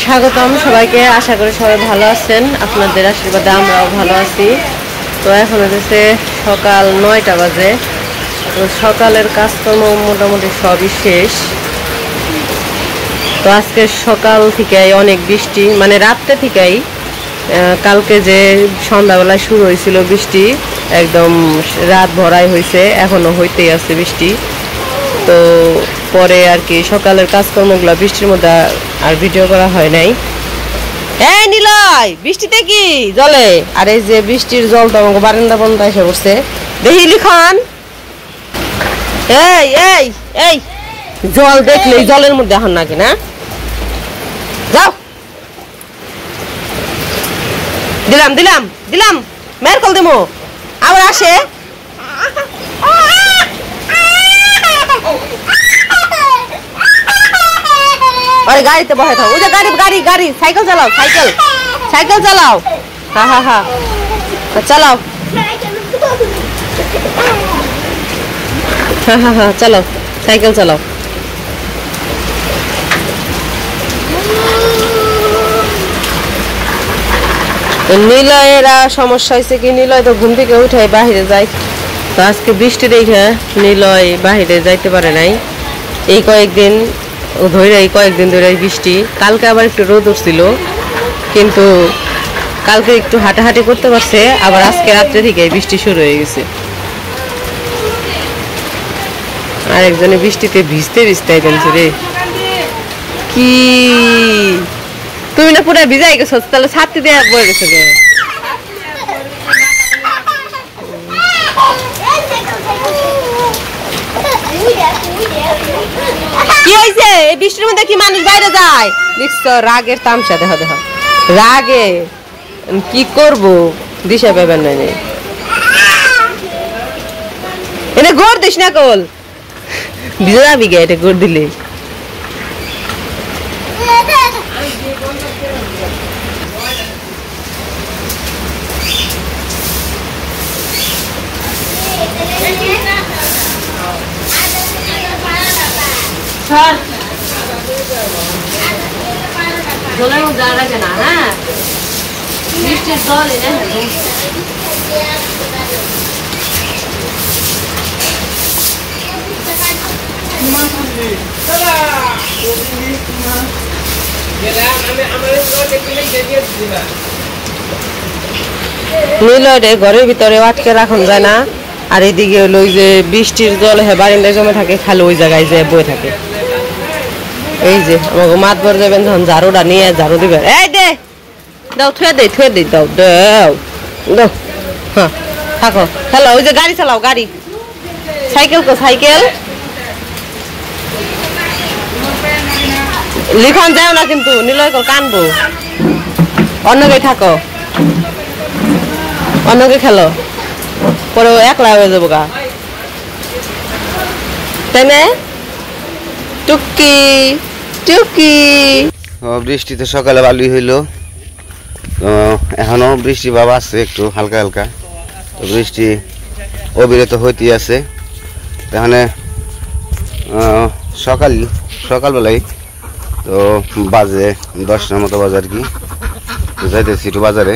স্বাগতম সবাইকে। আশা করি সবাই ভালো আছেন, আপনাদের আশীর্বাদে আমরাও ভালো আছি। তো এখন হচ্ছে সকাল 9টা বাজে। তো সকালের কাজকর্ম মোটামুটি সবই শেষ। তো আজকে সকাল থেকে অনেক বৃষ্টি, মানে রাত্রে থেকেই, কালকে যে সন্ধ্যাবেলায় শুরু হয়েছিল বৃষ্টি, একদম রাত ভরাই হয়েছে, এখনো হইতেই আছে বৃষ্টি। তো পরে আর কি সকালের কাজকর্মগুলো বৃষ্টির মধ্যে আর ভিডিও করা হয় নাই। এই নিলয়, বৃষ্টিতে কি জলে? আর এই যে বৃষ্টির জল তো আমাকে বারান্দা পর্যন্ত এসে পড়ছে। দেখি লিখন, এই এই এই জল দেখলেই জলের মধ্যে এখন নাকি না? যাও, দিলাম দিলাম দিলাম, মেয়ের কল দেবো, আবার আসে। আরে গাড়িতে বসে থাকো, ওই যে গাড়ি গাড়ি গাড়ি, সাইকেল চালাও, সাইকেল সাইকেল চালাও। হ্যাঁ হ্যাঁ হ্যাঁ চালাও, হ্যাঁ হ্যাঁ হ্যাঁ চালাও, সাইকেল চালাও। নিলয়ের সমস্যা হয়েছে কি, নিলয় তো ঘুম থেকে উঠে বাহিরে যায়। তো আজকে বৃষ্টি দেখে নিলয় বাহিরে যাইতে পারে নাই। এই কয়েকদিন ধরে বৃষ্টি। কালকে আবার একটু রোদ উঠছিল, কিন্তু কালকে একটু হাঁটাহাঁটি করতে পারছে, আবার আজকে রাত্রে থেকে বৃষ্টি শুরু হয়ে গেছে। আর একজনে বৃষ্টিতে ভিজতে ভিজতে গেছে রে। কি তুমি না পুরো ভিজাই গেছো, তাহলে ছাত্রী দিয়ে বয়ে গেছো গে? কি হয়েছে? এই বৃষ্টির মধ্যে কি মানুষ বাইরে যায়? দেখছো রাগের তামসা, দেখো দেখো রাগে কি করব, দিশা পাবেন না। এটা গোড় দিস না, কল ভিজে যাবি গে, এটা গোড় দিলে। জলের মধ্যে আর রাখে না, হ্যাঁ বৃষ্টির জল এনে নিলয় ঘরের ভিতরে আটকে রাখুন যায় না। আর এদিকে হলো ওই যে বৃষ্টির জল বারিন্দায় জমে থাকে, খালি ওই জায়গায় যে বয়ে থাকে। এই যে আমাকে মাতবর যাবেন তখন ঝাড়ুটা নিয়ে ঝাড়ু দিবেন। এই দে দাও, থুয়ে দে দাও দাও দাও। হ্যাঁ থাকো, খেলো, ওই যে গাড়ি চালাও, গাড়ি সাইকেল কো সাইকেল। লিখন যাও না কিন্তু, নিলয় কর কানবো। অন্যকে থাকো, অন্যকে খেলো, পরে একলা হয়ে যাবো গা, তাই না? টুকি টুকি। বৃষ্টিতে সকালে ভালোই হইলো, এখনো বৃষ্টি ভাব আছে একটু হালকা হালকা। তো বৃষ্টি অবিরত হইতেই আছে। এখানে সকালবেলায় তো বাজে 10টার মতো বাজে আর কি, যাইতেছি একটু বাজারে।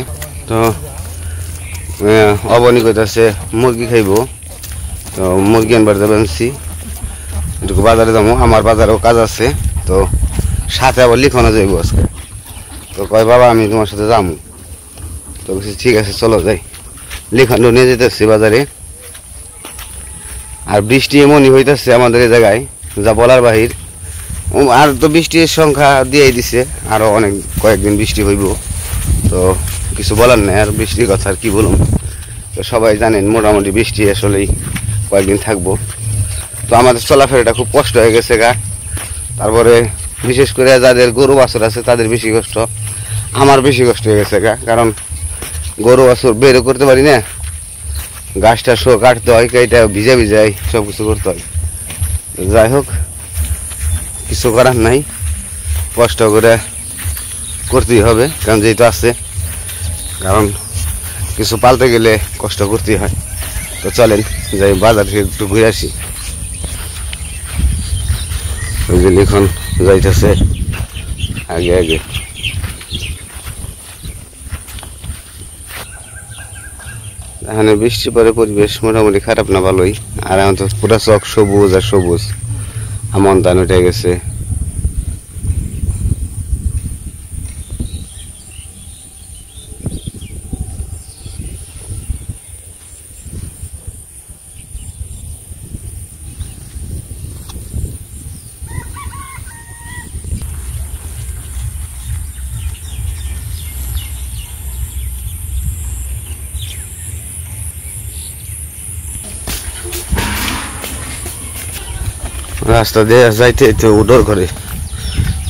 তো অবনী কইতাছে মুরগি খাইব, তো মুরগি আনবার যাবেনছি, একটু বাজারে যাবো, আমার বাজারেও কাজ আছে। তো সাথে আবার লিখনও যাইব আজকে। তো কয় বাবা আমি তোমার সাথে যাবো। তো বলছি ঠিক আছে চলো যাই, লিখনও নিয়ে যেতেছি বাজারে। আর বৃষ্টি এমনই হইতেছে আমাদের এই জায়গায় যা বলার বাহির। আর তো বৃষ্টির সংখ্যা দিয়েই দিছে, আরও অনেক কয়েকদিন বৃষ্টি হইব। তো কিছু বলার নেই, আর বৃষ্টির কথা আর কি বলুন। তো সবাই জানেন মোটামুটি বৃষ্টি আসলেই কয়েকদিন থাকবো। তো আমাদের চলাফেরাটা খুব কষ্ট হয়ে গেছে গা। তারপরে বিশেষ করে যাদের গরু বাছুর আছে তাদের বেশি কষ্ট, আমার বেশি কষ্ট হয়ে গেছে গা। কারণ গরু বাছুর বেরও করতে পারি না, গাছটা কাটতে হয়, কেটে ভিজা ভিজাই সব কিছু করতে হয়। যাই হোক, কিছু করার নাই, কষ্ট করে করতেই হবে, কারণ যেহেতু আছে, কারণ কিছু পালতে গেলে কষ্ট করতেই হয়। তো চলেন যাই বাজার থেকে একটু ঘুরে আসি। ওই যে লিখন যাইতেছে আগে আগে। এখানে বৃষ্টি পরে পরিবেশ মোটামুটি খারাপ না ভালোই। আর এখন তো পুরো চক সবুজ আর সবুজ, আমন ধান উঠে গেছে। রাস্তা দিয়ে যাইতে তো উডর করে,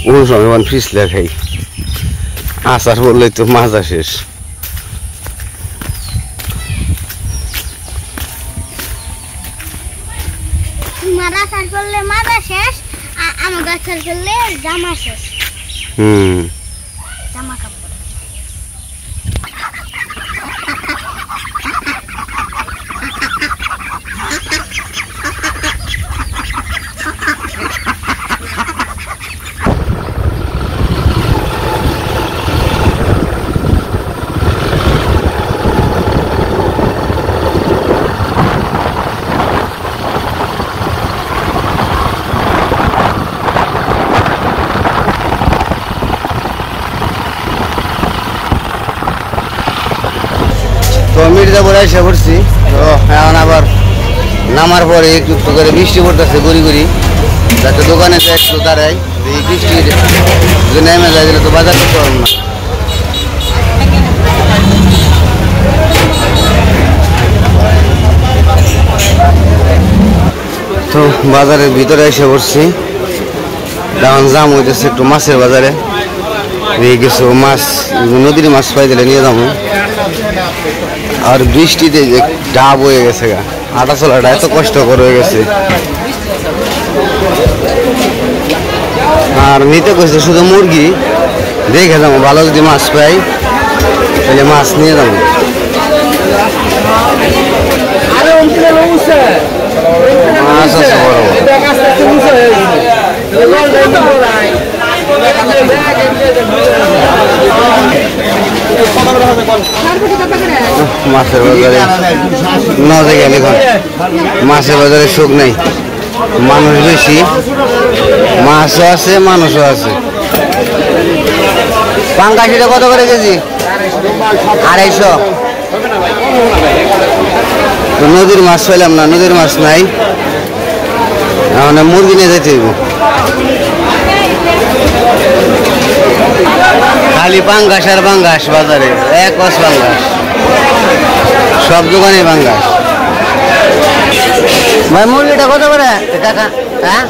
কোন সময় ফিসলে খাই, আচার বললে তো মাজা শেষ। জামা কাপড় তো মির্জাপুর এসে পড়ছি। তো এখন আবার নামার পরে একটু একটু করে বৃষ্টি পড়তেছে গুড়ি গুড়ি, যাতে দোকানে তো একটু দাঁড়াই। এই বৃষ্টির যদি নেমে যায় দিলে তো বাজার করতে পারবো না। তো বাজারের ভিতরে এসে পড়ছি। এখন জাম হইতেছে একটু মাছের বাজারে, কিছু মাছ নদীর মাছ পাই দিলে নিয়ে যাবো। আর বৃষ্টিতে যে ডাব হয়ে গেছে গা, হাঁটা চলাটা এত কষ্টকর হয়ে গেছে। আর নিতে কইছে শুধু মুরগি, দেখে যাবো ভালো যদি মাছ পাই তাহলে মাছ নিয়ে যাবো। মাছ আছে বড় মাছের বাজারে নজে গেলে মাছের বাজারে সুখ নেই, মানুষ বেশি, মাছও আছে মানুষও আছে। পাঙ্গাসিটা কত করে কেজি? 250। তো নদীর মাছ পাইলাম না, নদীর মাছ নাই, মুরগি নিয়ে যেতে হইব। খালি পাঙ্গাস আর পাঙ্গাস বাজারে, এক কস পাঙ্গাস, সব দোকানে পাঙ্গাস। ভাই মুরগিটা কত করে টাকা? হ্যাঁ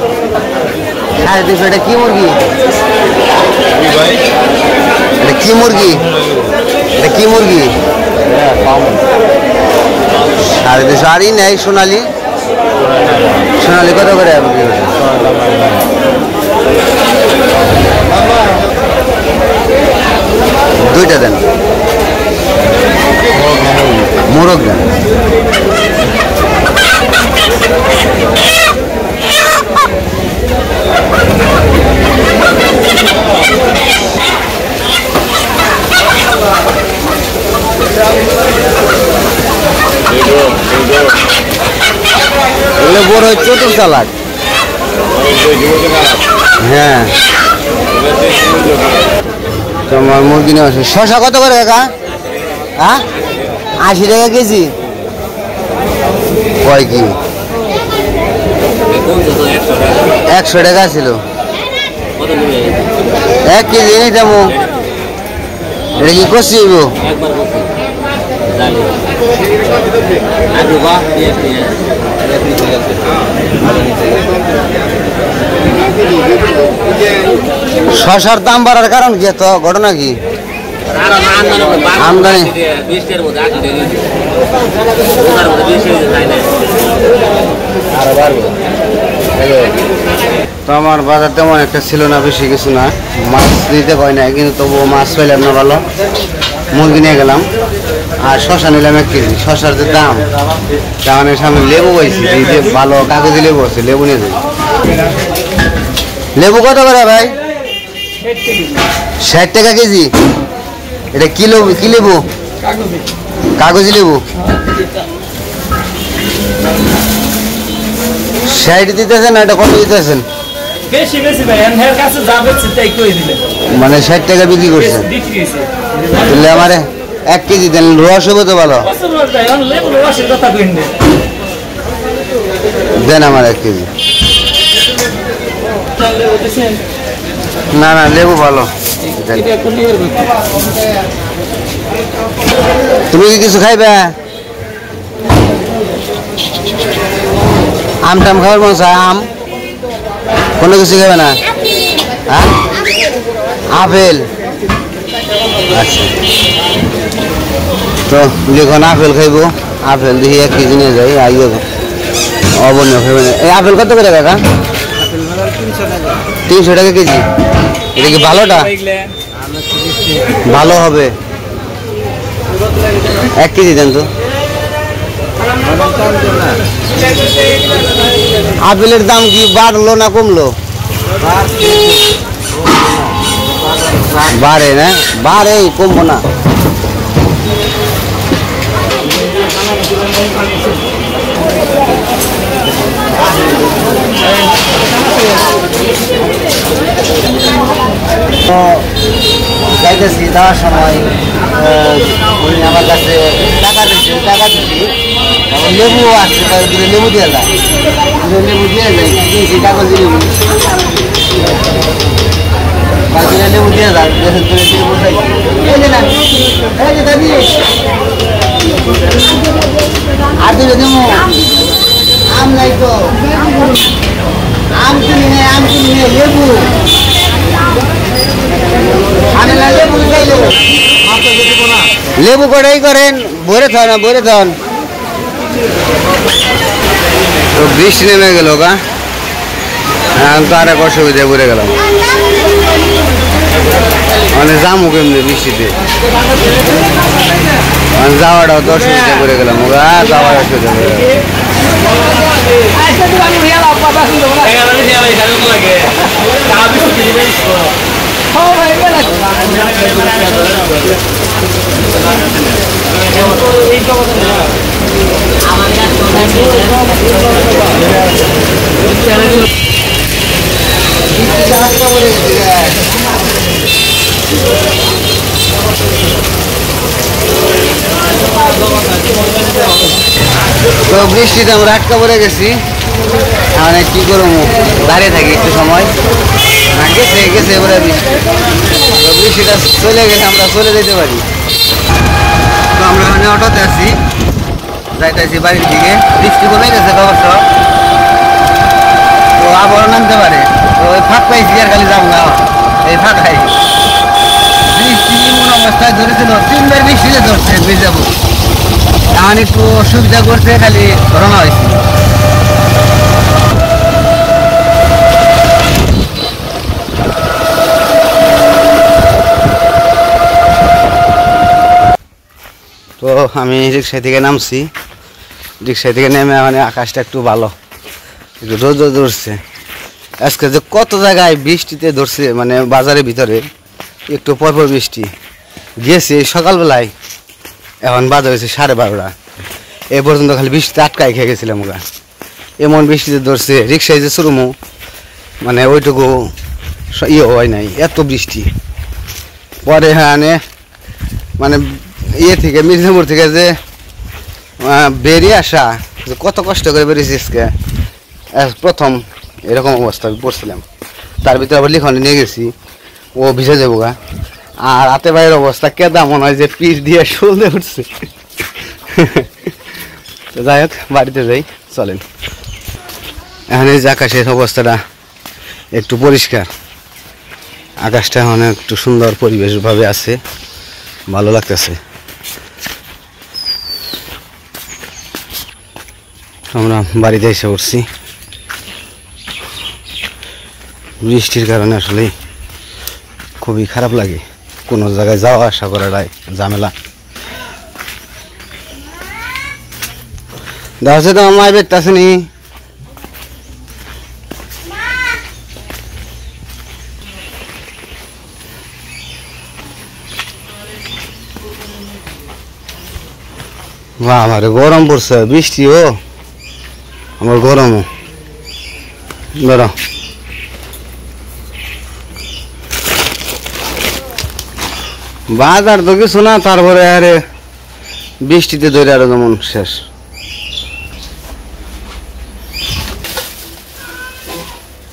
250। এটা কি মুরগি? এটা কি মুরগি? এটা কি মুরগি? 250। আরই নেই সোনালি, সোনালি কত করে? দুইটা দেন, মোরগ দেন। এগুলো বড় চতুর চালাক। হ্যাঁ তোমার মুরগি নেওয়া। শশা কত করে কাকা? হ্যাঁ 80 টাকা কেজি। কয় কি? 100 টাকা ছিল 1 কেজি নিয়ে যাবো। এটা কি করছি? শশার দাম বাড়ার কারণ কি? তো ঘটনা কি? আমদানি তো আমার বাজার তেমন একটা ছিল না, বেশি কিছু না, মাছ নিতে পারি না, কিন্তু তবুও মাছ পাইলাম না ভালো, মুরগি নিয়ে গেলাম। আর শশা নিলাম 1 কেজি। শশার যে দাম, তাহলে সামনে লেবু পাইছি, এই যে ভালো কাগজি লেবু আছে, লেবু নিয়ে যাই। লেবু কত করে ভাই? 60 টাকা কেজি। এটা কি লেবু? কাগজি লেবু 60 দিতেছেন, এটা কত দিতেছেন? বেশি বেশি ভাই, এর কাছে যা বেচছে তাই কই দিলে। মানে 60 টাকা বিক্রি করছেন? বিক্রি হইছে। তাহলে আমারে 1 কেজি দেন, রস হবে তো ভালো। পছন্দ ভাই, অন লেবু রসের কথা কইন দে। দেন আমার 1 কেজি। তাহলে ওদেছেন না না, লেবু ভালো। এটা কোন নিয়ে করতে? তুমি কি কিছু খাইবে? আম টাম খাবার মন চায়? আম কোনো কিছু খাবে না? হ্যাঁ, আপেল। আচ্ছা, তো যখন আপেল খাইব, আপেল দেখি 1 কেজি নিয়ে যাই। আইও অবন্য খাইবে না। এই আপেল কত করে কাকা? 300 টাকা কেজি। এটা কি ভালোটা? ভালো হবে। 1 কেজি দেন তো। আপেলের দাম কি বাড়লো না কমলো? বাড়ে না? বাড়ে, কমবো না। যাইতেছি, যাওয়ার সময় উনি আমার কাছে টাকা দিচ্ছি, লেবু আছে, লেবু দিয়ে যায়, লেবু দিয়ে যায়, কিনছি কাগজ লেবু, লেবু দিয়ে যায়। আর দিলে দেবো আম নাই তো, আম কিনে নেই, আম কিনে নেই, লেবু লেবু কটাই করেন, ভরে থান না, ভরে থান। তো বৃষ্টি নেমে গেল গা, তো আর এক অসুবিধায় পড়ে গেলাম। মানে যামু কেমনি বৃষ্টিতে, যাওয়াটাও তো অসুবিধা করে গেলাম ওরা, যাওয়ার অসুবিধা করে গেলাম। তো বৃষ্টিতে আমরা আটকা পড়ে গেছি, মানে কি করবো, দাঁড়িয়ে থাকি একটু সময়। গেছে গেছে এবারে বৃষ্টি, তো বৃষ্টিটা চলে গেলে আমরা চলে যেতে পারি। তো আমরা মানে অটোতে আছি, যাইতেছি বাড়ির দিকে। বৃষ্টি কমে গেছে অবশ্য, তো আবার নামতে পারে। তো ওই ফাঁক পাইছি আর খালি যাবো না, এই ফাঁকাই বৃষ্টি এমন অবস্থায় ধরেছিল, 3বার বৃষ্টিতে ধরছে ভিজাবো। এখন একটু অসুবিধা করছে, খালি রওনা হয়েছে। তো আমি রিক্সা থেকে নামছি, রিক্সা থেকে নেমে মানে আকাশটা একটু ভালো, একটু রোদ ধরছে। আজকে যে কত জায়গায় বৃষ্টিতে ধরছে, মানে বাজারের ভিতরে একটু পরপর বৃষ্টি গেছে সকালবেলায়, এখন বাজে হয়েছে 12:30। এ পর্যন্ত খালি বৃষ্টিতে আটকাই খেয়ে গেছিলাম ওরা, এমন বৃষ্টিতে ধরছে। রিক্সায় যে শুরুমু, মানে ওইটুকু ইয়ে হয় নাই, এত বৃষ্টি। পরে হ্যাঁ মানে ইয়ে থেকে মির্জাপুর থেকে যে বেরিয়ে আসা, যে কত কষ্ট করে বেরিয়েছি আজকে, প্রথম এরকম অবস্থা পড়ছিলাম। তার ভিতরে আবার লিখনে নিয়ে গেছি, ও ভিজে যাবো গা। আর হাতে বাইরের অবস্থা কেদা, মনে হয় যে পিঠ দিয়ে শুলতে উঠছে। তো যাই হোক, বাড়িতে যাই, চলেন। এখানে যে আকাশের অবস্থাটা একটু পরিষ্কার, আকাশটা এখন একটু সুন্দর পরিবেশভাবে আছে, ভালো লাগতেছে। আমরা বাড়িতে এসে উঠছি, বৃষ্টির কারণে আসলে খুবই খারাপ লাগে, কোনো জায়গায় যাওয়া আসা করাটাই ঝামেলা। দেখা তো আমার বেট আসেনি, বাবা রে গরম পড়ছে বৃষ্টিও আমার গরমও ধরো বাজার তো কিছু না তারপরে আরে বৃষ্টিতে ধরে আরো যেমন শেষ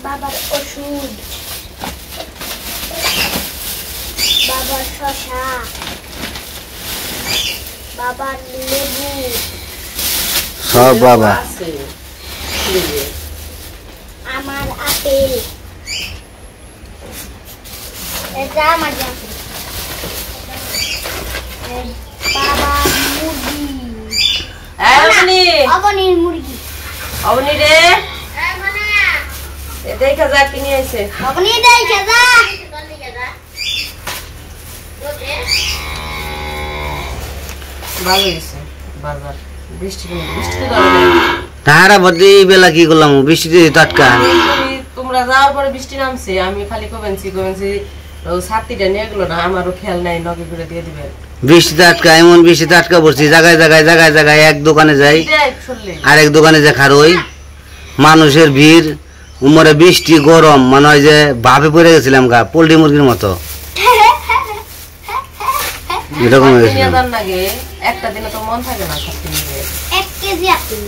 বাবার ওষুধ, বাবার শসা, বাবার লেবু, সব বাবা আছে আমার আপেল, এটা আমার আপেল, বাবার মুরগি, অবনীর মুরগি, অবনি রে দেখা যা কিনে আইছে অবনী দেই খেজা ভালো হয়েছে বাজার বৃষ্টি তাহারা বদে এই বেলা কি করলাম বৃষ্টিতে টাটকা তোমরা যাওয়ার পরে বৃষ্টি নামছে আমি খালি কবেনছি ছাত্রীটা নিয়ে গেলো না আমারও খেয়াল নাই নগে করে দিয়ে দিবে বৃষ্টি টাটকা এমন বৃষ্টি টাটকা পড়ছি জায়গায় জায়গায় জায়গায় জায়গায় এক দোকানে যাই আর এক দোকানে যে খারই মানুষের ভিড় উমরে বৃষ্টি গরম মনে হয় যে ভাবে পড়ে গেছিলাম গা পোল্ট্রি মুরগির মতো এরকম লাগে একটা দিনে তো মন থাকে না 1 কেজি আপেল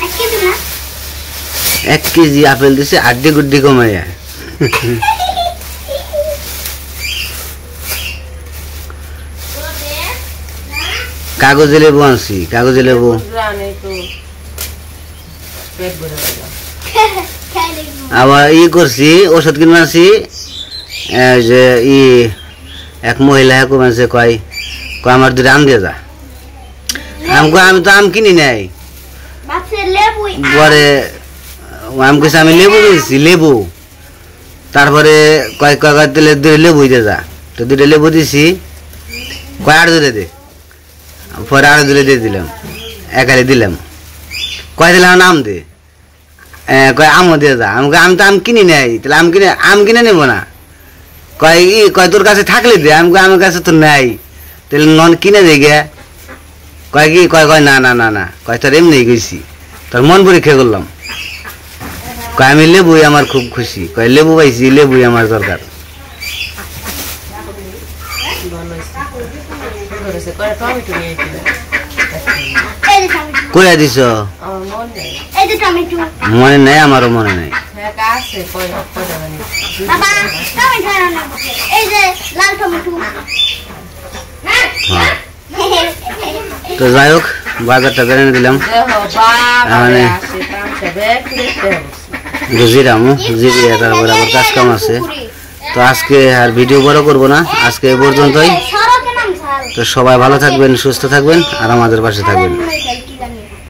1 কেজি না 1 কেজি আপেল দিছে আড্ডি গুড্ডি কমাইয়া কাগজে লেবু আনছি কাগজে লেবু আবার করছি ওষুধ কিনে আনছি যে এক মহিলা কমেছে কয় আমার দুটো আম দিয়ে যা আমি তো আম কিনি নাই পরে আম কইছে আমি লেবু দিয়েছি লেবু তারপরে কয় কয় তেলে দুটো লেবু দিয়ে যা তো দুটো লেবু দিছি কয় আট দূরে দে পরে আরো দূরে দিয়ে দিলাম একালে দিলাম কয় দিলাম আম দে কয় আমও দিয়ে যা আমি তো আম কিনি নাই তাহলে আম কিনে নেবো না কয় কয় তোর কাছে থাকলে দে আমি আমার কাছে তো নাই তাহলে নন কিনে দে গে কয় কি কয় কয় না না না না কয় তোর এমনি গেছি তোর মন পরীক্ষা করলাম কয় আমি লেবুই আমার খুব খুশি কয় লেবু পাইছি লেবুই আমার দরকার কইয়া দিছ মনে নাই আমারও মনে নাই তো যাই হোক বাজারটা বেড়ে দিলাম মানে জিরামু জিরিয়া তারপরে আবার কাজ কাম আছে তো আজকে আর ভিডিও বড় করবো না আজকে এই পর্যন্তই তো সবাই ভালো থাকবেন সুস্থ থাকবেন আর আমাদের পাশে থাকবেন